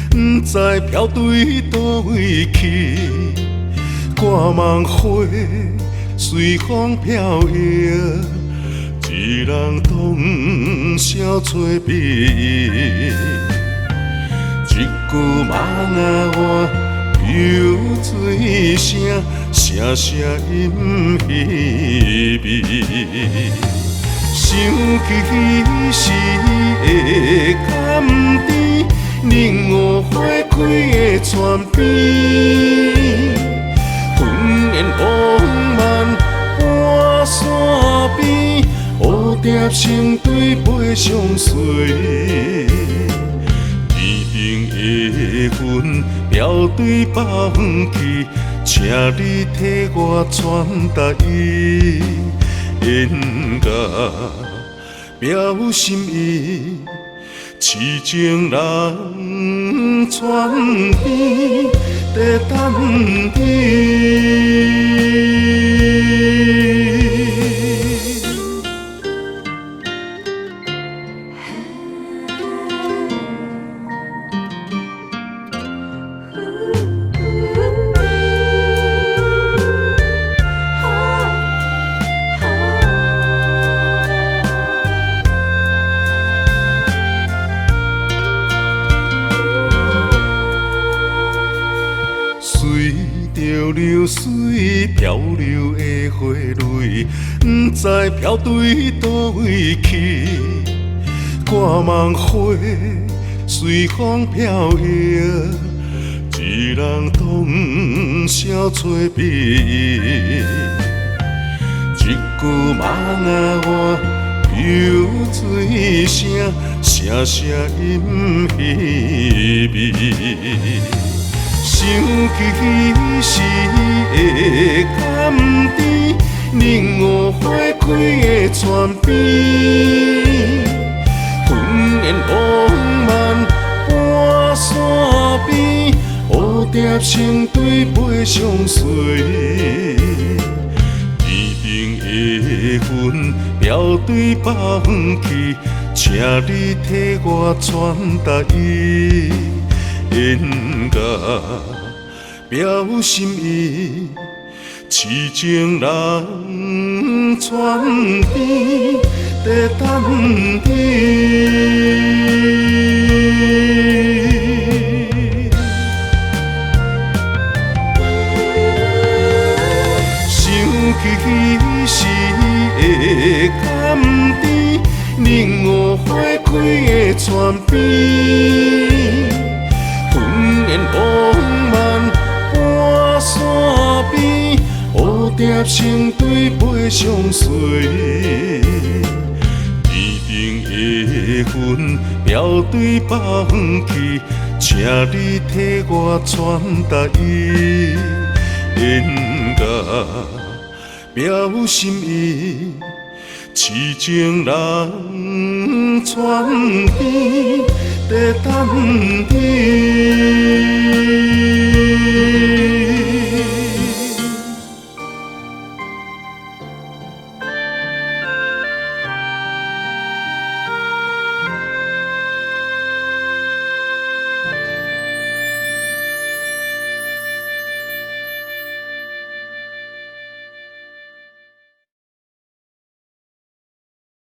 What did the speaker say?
不知飘对倒位去。挂梦花随风飘摇，一人同宵找别意。一句梦啊我流水声，声声饮稀微。想起时的甘甜，冷雨花开的泉边，云烟往漫半山边，蝴蝶成对飞上水。天顶的云飘对北远去，请你替我传达伊。演甲表心意，痴情人泉边在等你。随着流水漂流的花蕊，不知飘对倒位去。挂梦花随风飘摇，一人同宵找别意。一句梦啊我流水声，声声饮稀微。想起时的甘甜，冷雨花开的泉边，云烟往漫半山边，蝴蝶成对飞上水。天顶的云飘对北远去，请你替我传达伊。演甲表心意，痴情人泉边在等你。想起时的甘甜，冷雨花开的泉边。云烟往漫半山边，蝴蝶成对飞上水。天顶的云飘对北远去，请你替我传达伊。演甲表心意，痴情人泉边在等你。